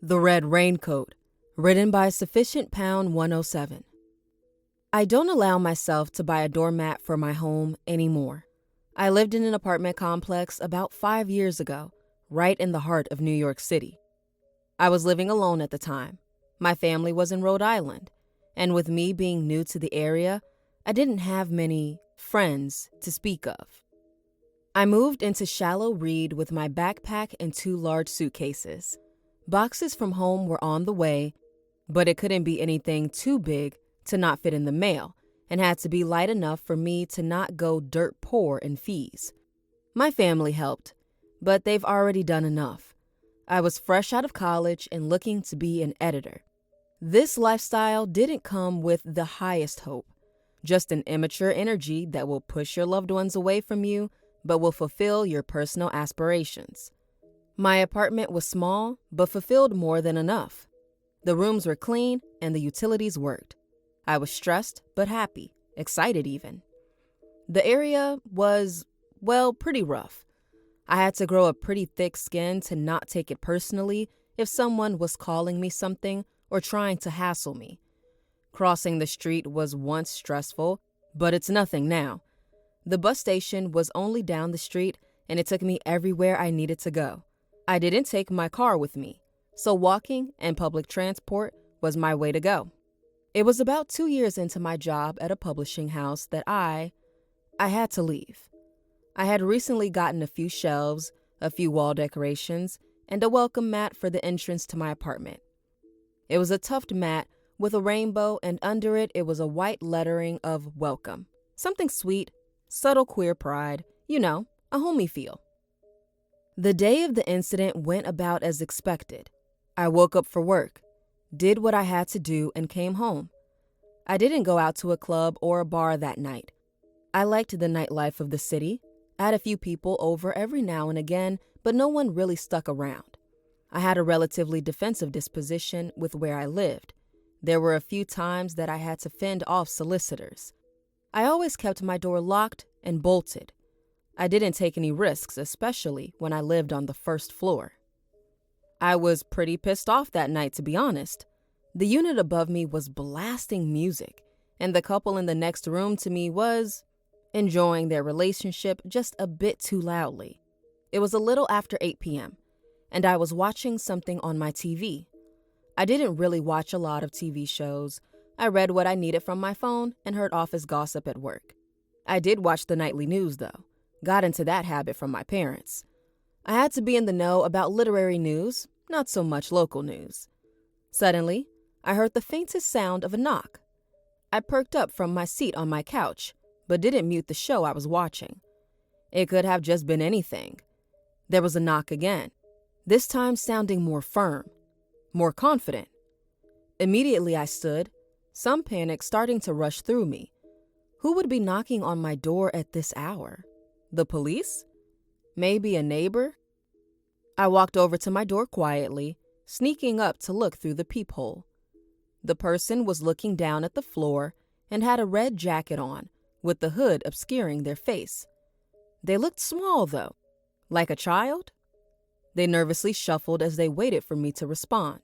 The Red Raincoat, written by Sufficient Pound 107. I don't allow myself to buy a doormat for my home anymore. I lived in an apartment complex about 5 years ago, right in the heart of New York City. I was living alone at the time. My family was in Rhode Island, and with me being new to the area, I didn't have many friends to speak of. I moved into Shallow Reed with my backpack and 2 large suitcases. Boxes from home were on the way, but it couldn't be anything too big to not fit in the mail and had to be light enough for me to not go dirt poor in fees. My family helped, but they've already done enough. I was fresh out of college and looking to be an editor. This lifestyle didn't come with the highest hope, just an immature energy that will push your loved ones away from you but will fulfill your personal aspirations. My apartment was small, but fulfilled more than enough. The rooms were clean and the utilities worked. I was stressed, but happy, excited even. The area was, pretty rough. I had to grow a pretty thick skin to not take it personally if someone was calling me something or trying to hassle me. Crossing the street was once stressful, but it's nothing now. The bus station was only down the street and it took me everywhere I needed to go. I didn't take my car with me, so walking and public transport was my way to go. It was about 2 years into my job at a publishing house that I had to leave. I had recently gotten a few shelves, a few wall decorations, and a welcome mat for the entrance to my apartment. It was a tufted mat with a rainbow, and under it was a white lettering of welcome. Something sweet, subtle queer pride, a homey feel. The day of the incident went about as expected. I woke up for work, did what I had to do, and came home. I didn't go out to a club or a bar that night. I liked the nightlife of the city. I had a few people over every now and again, but no one really stuck around. I had a relatively defensive disposition with where I lived. There were a few times that I had to fend off solicitors. I always kept my door locked and bolted. I didn't take any risks, especially when I lived on the first floor. I was pretty pissed off that night, to be honest. The unit above me was blasting music, and the couple in the next room to me was enjoying their relationship just a bit too loudly. It was a little after 8 p.m., and I was watching something on my TV. I didn't really watch a lot of TV shows. I read what I needed from my phone and heard office gossip at work. I did watch the nightly news, though. Got into that habit from my parents. I had to be in the know about literary news, not so much local news. Suddenly, I heard the faintest sound of a knock. I perked up from my seat on my couch, but didn't mute the show I was watching. It could have just been anything. There was a knock again, this time sounding more firm, more confident. Immediately I stood, some panic starting to rush through me. Who would be knocking on my door at this hour? The police? Maybe a neighbor? I walked over to my door quietly, sneaking up to look through the peephole. The person was looking down at the floor and had a red jacket on, with the hood obscuring their face. They looked small, though, like a child. They nervously shuffled as they waited for me to respond.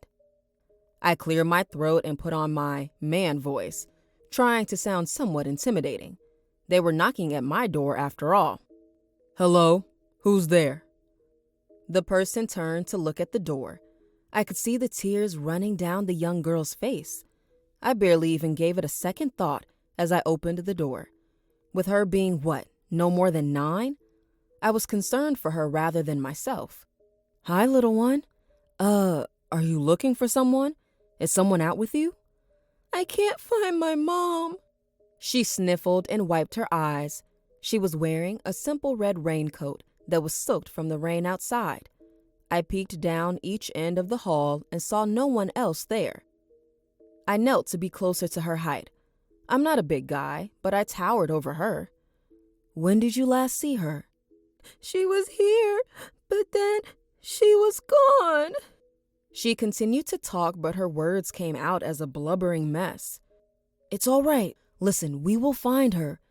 I cleared my throat and put on my man voice, trying to sound somewhat intimidating. They were knocking at my door after all. "Hello, who's there?" The person turned to look at the door. I could see the tears running down the young girl's face. I barely even gave it a second thought as I opened the door. With her being, no more than 9? I was concerned for her rather than myself. "Hi, little one. Are you looking for someone? Is someone out with you?" "I can't find my mom." She sniffled and wiped her eyes. She was wearing a simple red raincoat that was soaked from the rain outside. I peeked down each end of the hall and saw no one else there. I knelt to be closer to her height. I'm not a big guy, but I towered over her. "When did you last see her?" "She was here, but then she was gone." She continued to talk, but her words came out as a blubbering mess. "It's all right. Listen, we will find her.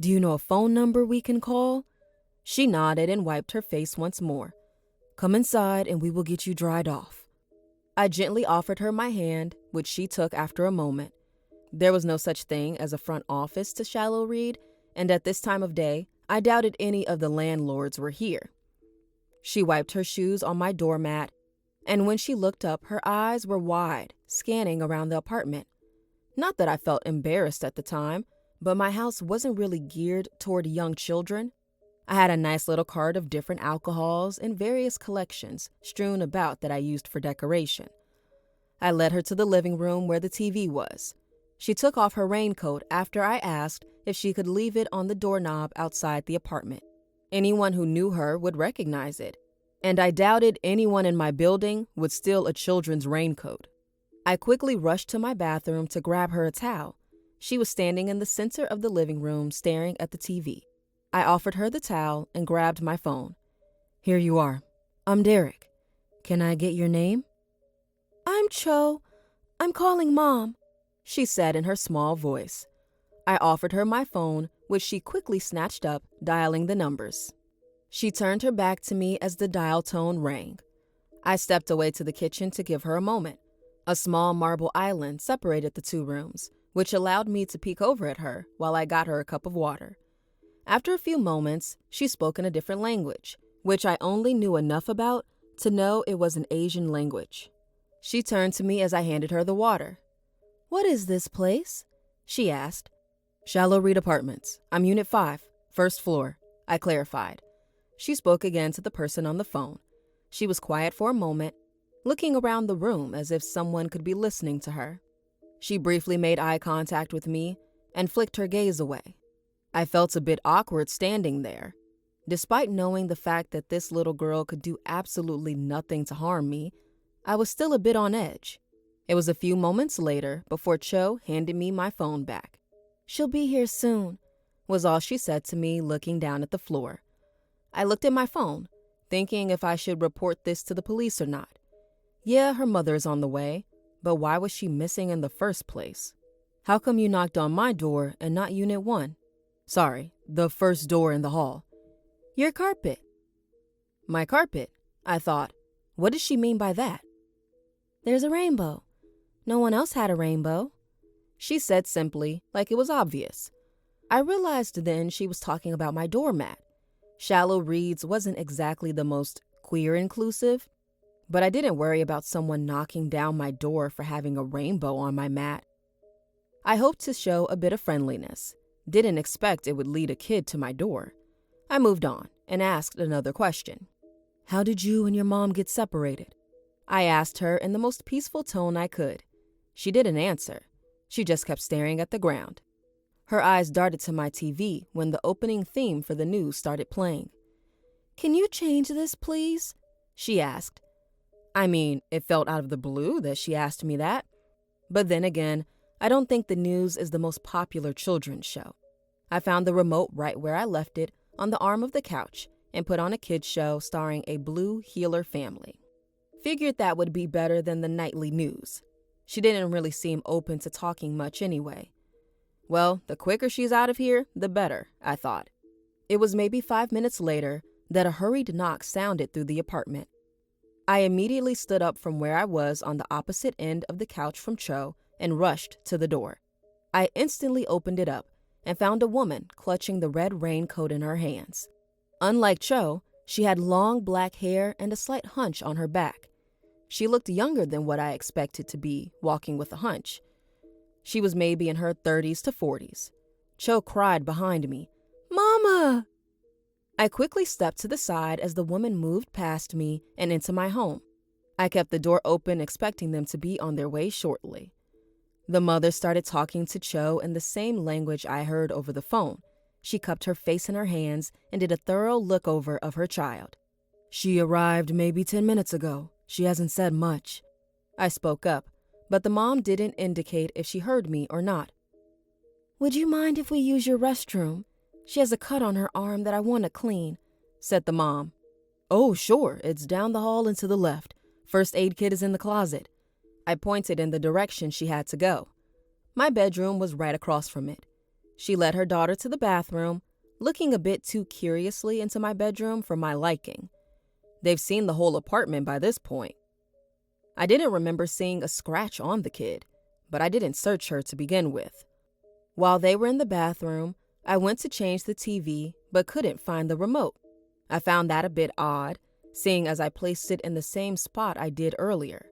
Do you know a phone number we can call?" She nodded and wiped her face once more. "Come inside and we will get you dried off." I gently offered her my hand, which she took after a moment. There was no such thing as a front office to shallow read, and at this time of day, I doubted any of the landlords were here. She wiped her shoes on my doormat, and when she looked up, her eyes were wide, scanning around the apartment. Not that I felt embarrassed at the time, but my house wasn't really geared toward young children. I had a nice little cart of different alcohols and various collections strewn about that I used for decoration. I led her to the living room where the TV was. She took off her raincoat after I asked if she could leave it on the doorknob outside the apartment. Anyone who knew her would recognize it, and I doubted anyone in my building would steal a children's raincoat. I quickly rushed to my bathroom to grab her a towel. She was standing in the center of the living room staring at the TV. I offered her the towel and grabbed my phone. "Here you are. I'm Derek. Can I get your name?" "I'm Cho. I'm calling Mom," she said in her small voice. I offered her my phone, which she quickly snatched up, dialing the numbers. She turned her back to me as the dial tone rang. I stepped away to the kitchen to give her a moment. A small marble island separated the two rooms, which allowed me to peek over at her while I got her a cup of water. After a few moments, she spoke in a different language, which I only knew enough about to know it was an Asian language. She turned to me as I handed her the water. "What is this place?" she asked. "Shallow Reed Apartments. I'm Unit 5, first floor," I clarified. She spoke again to the person on the phone. She was quiet for a moment, looking around the room as if someone could be listening to her. She briefly made eye contact with me and flicked her gaze away. I felt a bit awkward standing there. Despite knowing the fact that this little girl could do absolutely nothing to harm me, I was still a bit on edge. It was a few moments later before Cho handed me my phone back. "She'll be here soon," was all she said to me, looking down at the floor. I looked at my phone, thinking if I should report this to the police or not. Yeah, her mother is on the way, but why was she missing in the first place? "How come you knocked on my door and not Unit 1? Sorry, the first door in the hall." "Your carpet." "My carpet?" I thought. What does she mean by that? "There's a rainbow. No one else had a rainbow," she said simply, like it was obvious. I realized then she was talking about my doormat. Shallow Reeds wasn't exactly the most queer inclusive, but I didn't worry about someone knocking down my door for having a rainbow on my mat. I hoped to show a bit of friendliness. Didn't expect it would lead a kid to my door. I moved on and asked another question. "How did you and your mom get separated?" I asked her in the most peaceful tone I could. She didn't answer. She just kept staring at the ground. Her eyes darted to my TV when the opening theme for the news started playing. "Can you change this, please?" she asked. I mean, it felt out of the blue that she asked me that. But then again, I don't think the news is the most popular children's show. I found the remote right where I left it on the arm of the couch and put on a kids show starring a blue healer family. Figured that would be better than the nightly news. She didn't really seem open to talking much anyway. Well, the quicker she's out of here, the better, I thought. It was maybe 5 minutes later that a hurried knock sounded through the apartment. I immediately stood up from where I was on the opposite end of the couch from Cho and rushed to the door. I instantly opened it up and found a woman clutching the red raincoat in her hands. Unlike Cho, she had long black hair and a slight hunch on her back. She looked younger than what I expected to be, walking with a hunch. She was maybe in her 30s to 40s. Cho cried behind me, "Mama!" I quickly stepped to the side as the woman moved past me and into my home. I kept the door open, expecting them to be on their way shortly. The mother started talking to Cho in the same language I heard over the phone. She cupped her face in her hands and did a thorough look over of her child. "She arrived maybe 10 minutes ago. She hasn't said much." I spoke up, but the mom didn't indicate if she heard me or not. "Would you mind if we use your restroom? She has a cut on her arm that I want to clean," said the mom. "Oh, sure, it's down the hall and to the left. First aid kit is in the closet." I pointed in the direction she had to go. My bedroom was right across from it. She led her daughter to the bathroom, looking a bit too curiously into my bedroom for my liking. They've seen the whole apartment by this point. I didn't remember seeing a scratch on the kid, but I didn't search her to begin with. While they were in the bathroom, I went to change the TV but couldn't find the remote. I found that a bit odd, seeing as I placed it in the same spot I did earlier.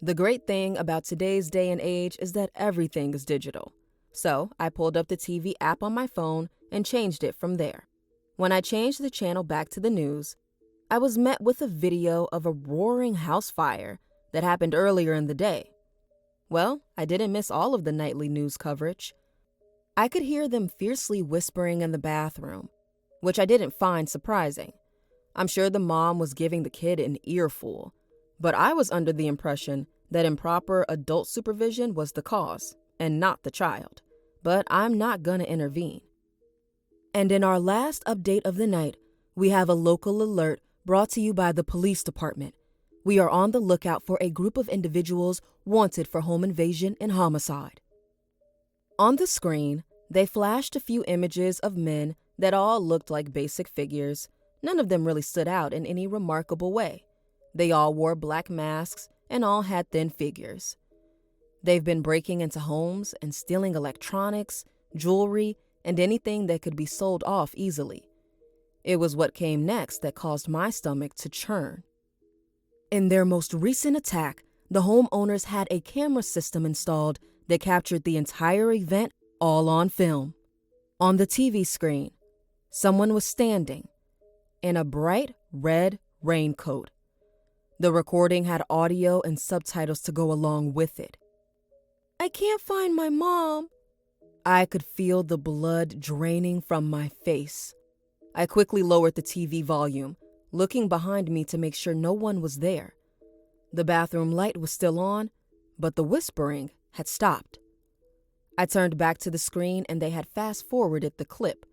The great thing about today's day and age is that everything is digital. So I pulled up the TV app on my phone and changed it from there. When I changed the channel back to the news, I was met with a video of a roaring house fire that happened earlier in the day. Well, I didn't miss all of the nightly news coverage. I could hear them fiercely whispering in the bathroom, which I didn't find surprising. I'm sure the mom was giving the kid an earful, but I was under the impression that improper adult supervision was the cause and not the child. But I'm not gonna intervene. And in our last update of the night, we have a local alert brought to you by the police department. We are on the lookout for a group of individuals wanted for home invasion and homicide. On the screen, they flashed a few images of men that all looked like basic figures. None of them really stood out in any remarkable way. They all wore black masks and all had thin figures. They've been breaking into homes and stealing electronics, jewelry, and anything that could be sold off easily. It was what came next that caused my stomach to churn. In their most recent attack, the homeowners had a camera system installed that captured the entire event all on film. On the TV screen, someone was standing in a bright red raincoat. The recording had audio and subtitles to go along with it. "I can't find my mom." I could feel the blood draining from my face. I quickly lowered the TV volume, looking behind me to make sure no one was there. The bathroom light was still on, but the whispering had stopped. I turned back to the screen and they had fast-forwarded the clip.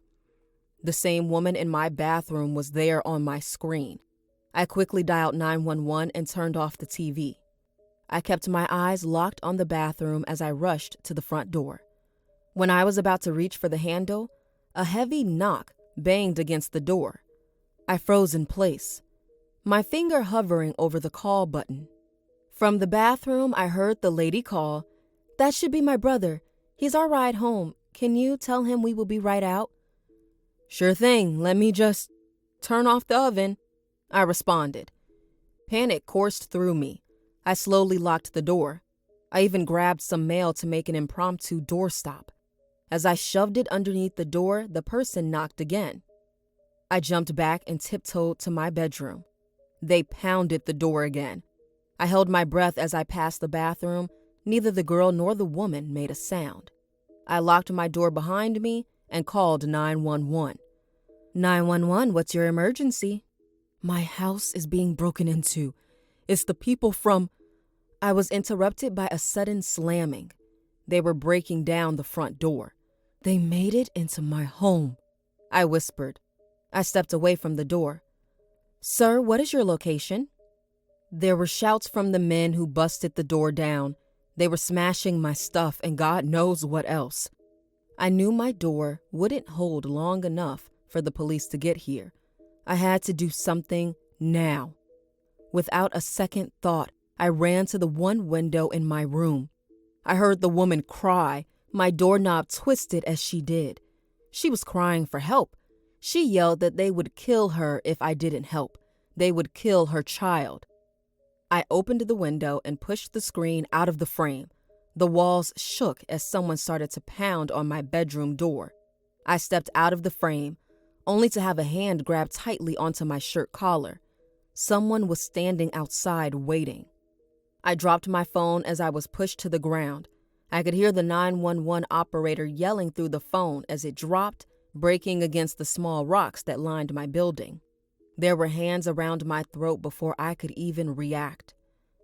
The same woman in my bathroom was there on my screen. I quickly dialed 911 and turned off the TV. I kept my eyes locked on the bathroom as I rushed to the front door. When I was about to reach for the handle, a heavy knock banged against the door. I froze in place, my finger hovering over the call button. From the bathroom, I heard the lady call, "That should be my brother. He's our ride home. Can you tell him we will be right out?" "Sure thing. Let me just turn off the oven," I responded. Panic coursed through me. I slowly locked the door. I even grabbed some mail to make an impromptu doorstop. As I shoved it underneath the door, the person knocked again. I jumped back and tiptoed to my bedroom. They pounded the door again. I held my breath as I passed the bathroom. Neither the girl nor the woman made a sound. I locked my door behind me and called 911. 911, what's your emergency?" "My house is being broken into. It's the people from—" I was interrupted by a sudden slamming. They were breaking down the front door. "They made it into my home," I whispered. I stepped away from the door. "Sir, what is your location?" There were shouts from the men who busted the door down. They were smashing my stuff and God knows what else. I knew my door wouldn't hold long enough for the police to get here. I had to do something now. Without a second thought, I ran to the one window in my room. I heard the woman cry. My doorknob twisted as she did. She was crying for help. She yelled that they would kill her if I didn't help. They would kill her child. I opened the window and pushed the screen out of the frame. The walls shook as someone started to pound on my bedroom door. I stepped out of the frame, only to have a hand grab tightly onto my shirt collar. Someone was standing outside waiting. I dropped my phone as I was pushed to the ground. I could hear the 911 operator yelling through the phone as it dropped, breaking against the small rocks that lined my building. There were hands around my throat before I could even react.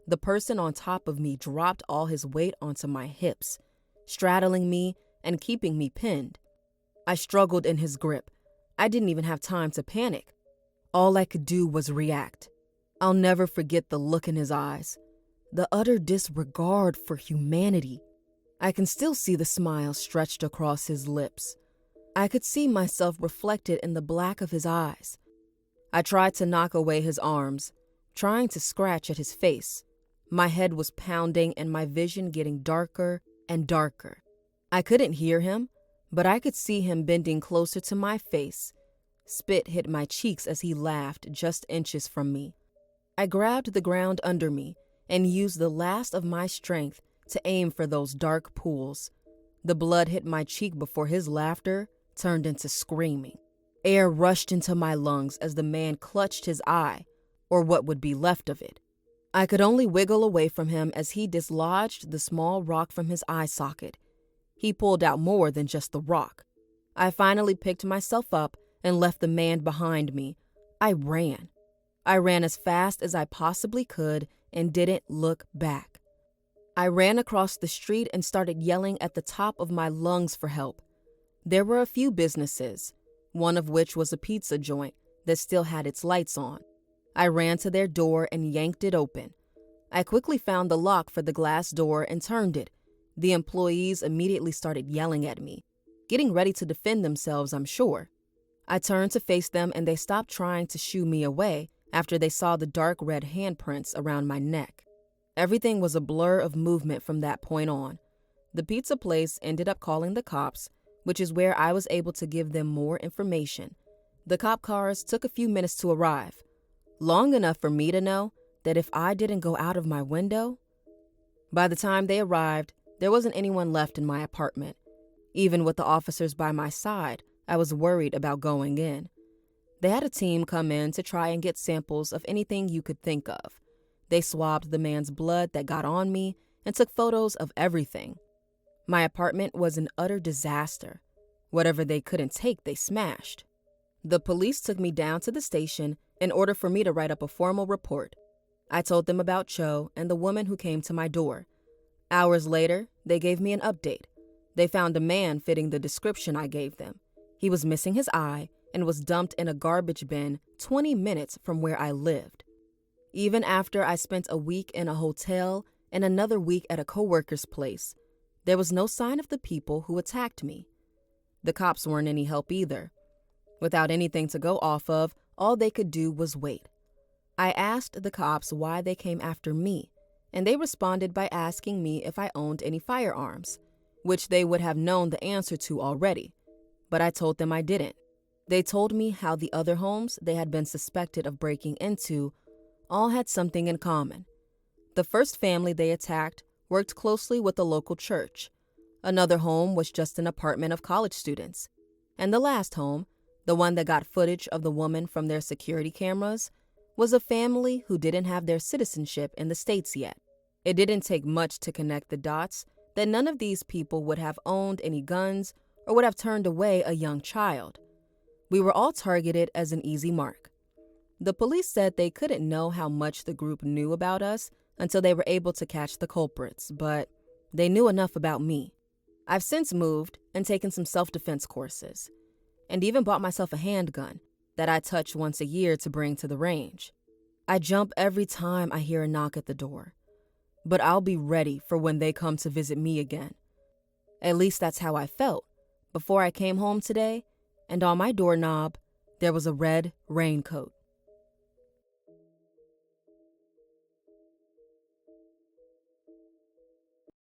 The person on top of me dropped all his weight onto my hips, straddling me and keeping me pinned. I struggled in his grip. I didn't even have time to panic. All I could do was react. I'll never forget the look in his eyes, the utter disregard for humanity. I can still see the smile stretched across his lips. I could see myself reflected in the black of his eyes. I tried to knock away his arms, trying to scratch at his face, My head was pounding and my vision getting darker and darker. I couldn't hear him, but I could see him bending closer to my face. Spit hit my cheeks as he laughed just inches from me. I grabbed the ground under me and used the last of my strength to aim for those dark pools. The blood hit my cheek before his laughter turned into screaming. Air rushed into my lungs as the man clutched his eye, or what would be left of it. I could only wiggle away from him as he dislodged the small rock from his eye socket. He pulled out more than just the rock. I finally picked myself up and left the man behind me. I ran. I ran as fast as I possibly could and didn't look back. I ran across the street and started yelling at the top of my lungs for help. There were a few businesses, one of which was a pizza joint that still had its lights on. I ran to their door and yanked it open. I quickly found the lock for the glass door and turned it. The employees immediately started yelling at me, getting ready to defend themselves, I'm sure. I turned to face them and they stopped trying to shoo me away after they saw the dark red handprints around my neck. Everything was a blur of movement from that point on. The pizza place ended up calling the cops, which is where I was able to give them more information. The cop cars took a few minutes to arrive, long enough for me to know that if I didn't go out of my window. By the time they arrived, there wasn't anyone left in my apartment. Even with the officers by my side, I was worried about going in. They had a team come in to try and get samples of anything you could think of. They swabbed the man's blood that got on me and took photos of everything. My apartment was an utter disaster. Whatever they couldn't take, they smashed. The police took me down to the station in order for me to write up a formal report. I told them about Cho and the woman who came to my door. Hours later, they gave me an update. They found a man fitting the description I gave them. He was missing his eye and was dumped in a garbage bin 20 minutes from where I lived. Even after I spent a week in a hotel and another week at a coworker's place, there was no sign of the people who attacked me. The cops weren't any help either. Without anything to go off of, all they could do was wait. I asked the cops why they came after me, and they responded by asking me if I owned any firearms, which they would have known the answer to already, but I told them I didn't. They told me how the other homes they had been suspected of breaking into all had something in common. The first family they attacked worked closely with the local church. Another home was just an apartment of college students. And the last home, the one that got footage of the woman from their security cameras, was a family who didn't have their citizenship in the States yet. It didn't take much to connect the dots that none of these people would have owned any guns or would have turned away a young child. We were all targeted as an easy mark. The police said they couldn't know how much the group knew about us until they were able to catch the culprits, but they knew enough about me. I've since moved and taken some self-defense courses, and even bought myself a handgun that I touch once a year to bring to the range. I jump every time I hear a knock at the door, but I'll be ready for when they come to visit me again. At least that's how I felt before I came home today, and on my doorknob, there was a red raincoat.